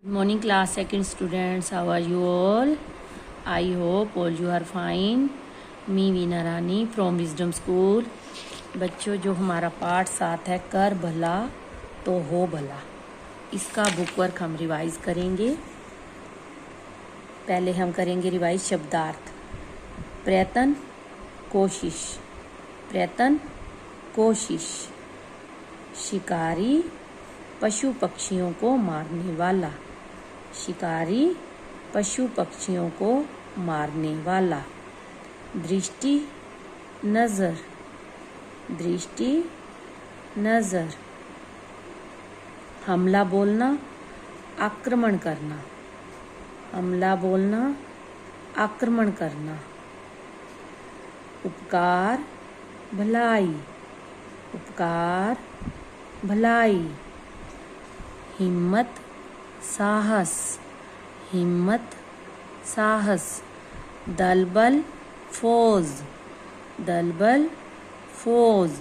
Morning class second students, how are you all? I hope all you are fine. Me Veena Rani from wisdom school. बच्चों, जो हमारा पाठ 7 है कर भला तो हो भला, इसका बुक वर्क हम रिवाइज करेंगे। पहले हम करेंगे रिवाइज शब्दार्थ। प्रयत्न कोशिश, प्रयत्न कोशिश। शिकारी पशु पक्षियों को मारने वाला, शिकारी पशु पक्षियों को मारने वाला। दृष्टि नजर, दृष्टि नजर। हमला बोलना आक्रमण करना, हमला बोलना आक्रमण करना। उपकार भलाई, उपकार भलाई। हिम्मत साहस, हिम्मत साहस। दलबल फौज, दलबल फौज।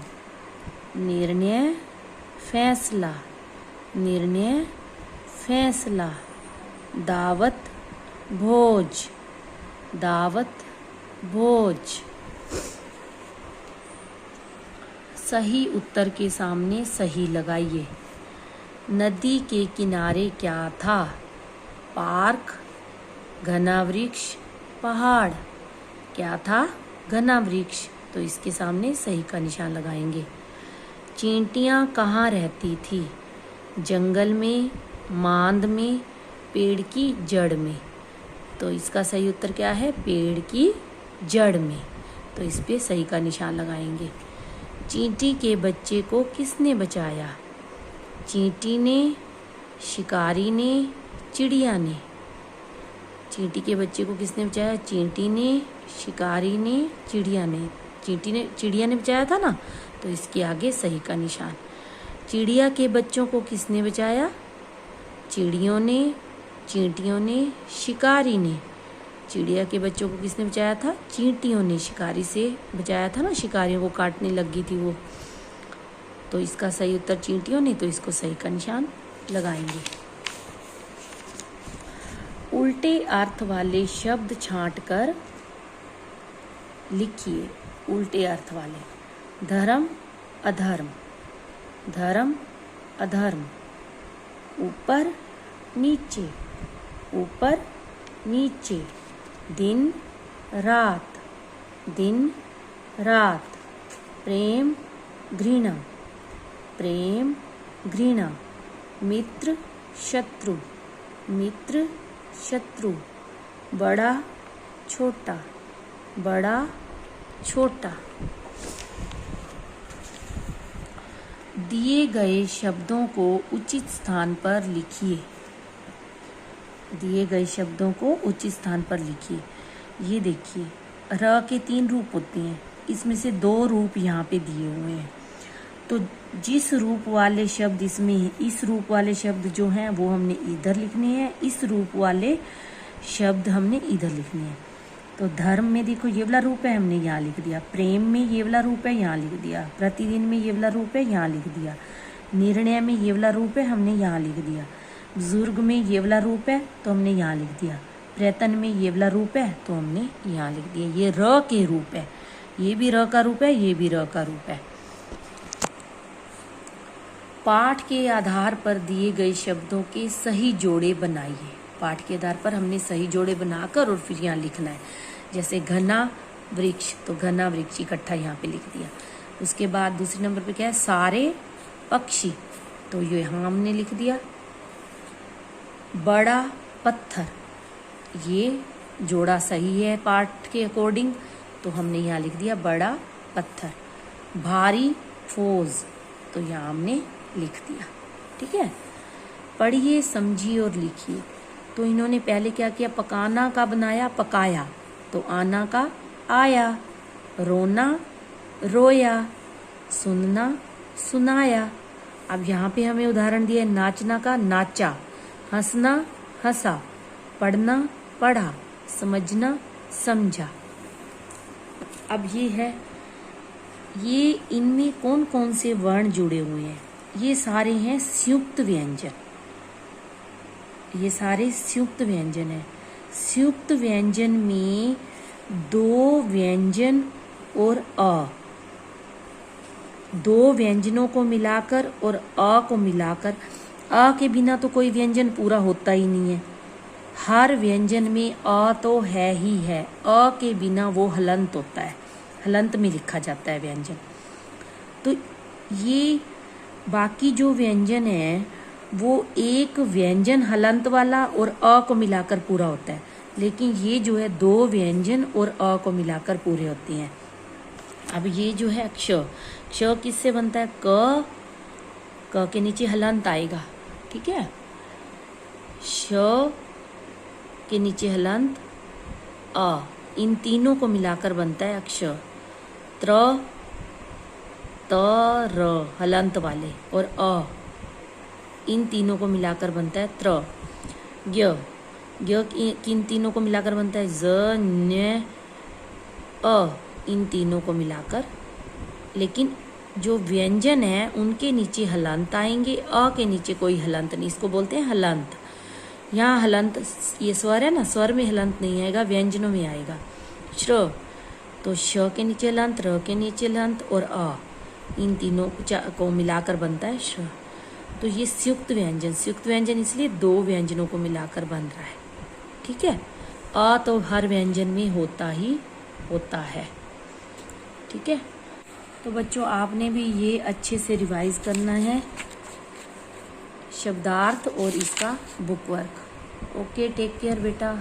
निर्णय फैसला, निर्णय फैसला। दावत भोज, दावत भोज। सही उत्तर के सामने सही लगाइए। नदी के किनारे क्या था? पार्क, घना वृक्ष, पहाड़। क्या था? घना वृक्ष, तो इसके सामने सही का निशान लगाएंगे। चींटियां कहाँ रहती थी? जंगल में, मांद में, पेड़ की जड़ में। तो इसका सही उत्तर क्या है? पेड़ की जड़ में, तो इस पे सही का निशान लगाएंगे। चींटी के बच्चे को किसने बचाया? चींटी ने, शिकारी ने, चिड़िया ने। चींटी के बच्चे को किसने बचाया? चींटी ने, शिकारी ने, चिड़िया ने। चिड़िया ने बचाया था ना, तो इसके आगे सही का निशान। चिड़िया के बच्चों को किसने बचाया? चिड़ियों ने, चींटियों ने, शिकारी ने। चिड़िया के बच्चों को किसने बचाया था? चींटियों ने शिकारी से बचाया था ना, शिकारियों को काटने लगी थी वो। तो इसका सही उत्तर चींटियों ने, तो इसको सही का निशान लगाएंगे। उल्टे अर्थ वाले शब्द छांटकर लिखिए, उल्टे अर्थ वाले। धर्म अधर्म, धर्म अधर्म। ऊपर नीचे, ऊपर नीचे। दिन रात, दिन रात। प्रेम घृणा, प्रेम घृणा। मित्र शत्रु, मित्र शत्रु। बड़ा छोटा, बड़ा छोटा। दिए गए शब्दों को उचित स्थान पर लिखिए, दिए गए शब्दों को उचित स्थान पर लिखिए। ये देखिए, र के 3 रूप होते हैं, इसमें से 2 रूप यहाँ पे दिए हुए हैं। तो जिस रूप वाले शब्द इसमें है, इस रूप वाले शब्द जो हैं वो हमने इधर लिखने हैं, इस रूप वाले शब्द हमने इधर लिखने हैं। तो धर्म में देखो ये वाला रूप है, हमने यहाँ लिख दिया। प्रेम में ये वाला रूप है, यहाँ लिख दिया। प्रतिदिन में ये वाला रूप है, यहाँ लिख दिया। निर्णय में ये वाला रूप है, हमने यहाँ लिख दिया। बुजुर्ग में ये वाला रूप है, तो हमने यहाँ लिख दिया। प्रयत्न में ये वाला रूप है, तो हमने यहाँ लिख दिया। ये र के रूप है, ये भी र का रूप है, ये भी र का रूप है। पाठ के आधार पर दिए गए शब्दों के सही जोड़े बनाइए। पाठ के आधार पर हमने सही जोड़े बनाकर और फिर यहाँ लिखना है। जैसे घना वृक्ष, तो घना वृक्ष इकट्ठा यहाँ पे लिख दिया। उसके बाद दूसरे नंबर पे क्या है? सारे पक्षी, तो ये यहाँ हमने लिख दिया। बड़ा पत्थर, ये जोड़ा सही है पाठ के अकॉर्डिंग, तो हमने यहाँ लिख दिया बड़ा पत्थर। भारी फौज, तो यहाँ हमने लिख दिया। ठीक है, पढ़िए, समझिए और लिखिए। तो इन्होंने पहले क्या किया? पकाना का बनाया पकाया, तो आना का आया। रोना रोया, सुनना सुनाया। अब यहाँ पे हमें उदाहरण दिया, नाचना का नाचा, हंसना हंसा, पढ़ना पढ़ा, समझना समझा। अब ये है, ये इनमें कौन कौन से वर्ण जुड़े हुए हैं? ये सारे हैं संयुक्त व्यंजन। ये सारे संयुक्त व्यंजन हैं। संयुक्त व्यंजन में दो व्यंजन और अ, दो व्यंजनों को मिलाकर और अ को मिलाकर, अ के बिना तो कोई व्यंजन पूरा होता ही नहीं है। हर व्यंजन में अ तो है ही है, अ के बिना वो हलंत होता है, हलंत में लिखा जाता है व्यंजन। तो ये बाकी जो व्यंजन है वो एक व्यंजन हलंत वाला और अ को मिलाकर पूरा होता है, लेकिन ये जो है दो व्यंजन और अ को मिलाकर पूरे होते हैं। अब ये जो है क्ष, क्ष किससे बनता है? क के नीचे हलंत आएगा, ठीक है। श के नीचे हलंत अ, इन तीनों को मिलाकर बनता है अक्ष। त्र, त, र हलंत वाले और अ, इन तीनों को मिलाकर बनता है त्र। ज्ञ, ज्ञ किन तीनों को मिलाकर बनता है? ज, न्य, अ, इन तीनों को मिलाकर। लेकिन जो व्यंजन है उनके नीचे हलंत आएंगे, अ के नीचे कोई हलंत नहीं, इसको बोलते हैं हलंत। यहाँ हलंत, ये स्वर है ना, स्वर में हलंत नहीं आएगा, व्यंजनों में आएगा। श्र, तो श के नीचे हलंत, र के नीचे हलंत और अ, इन तीनों को मिलाकर बनता है श्र। तो ये संयुक्त व्यंजन, संयुक्त व्यंजन इसलिए दो व्यंजनों को मिलाकर बन रहा है, ठीक है। अ तो हर व्यंजन में होता ही होता है, ठीक है। तो बच्चों आपने भी ये अच्छे से रिवाइज करना है, शब्दार्थ और इसका book work. Okay, take care बेटा।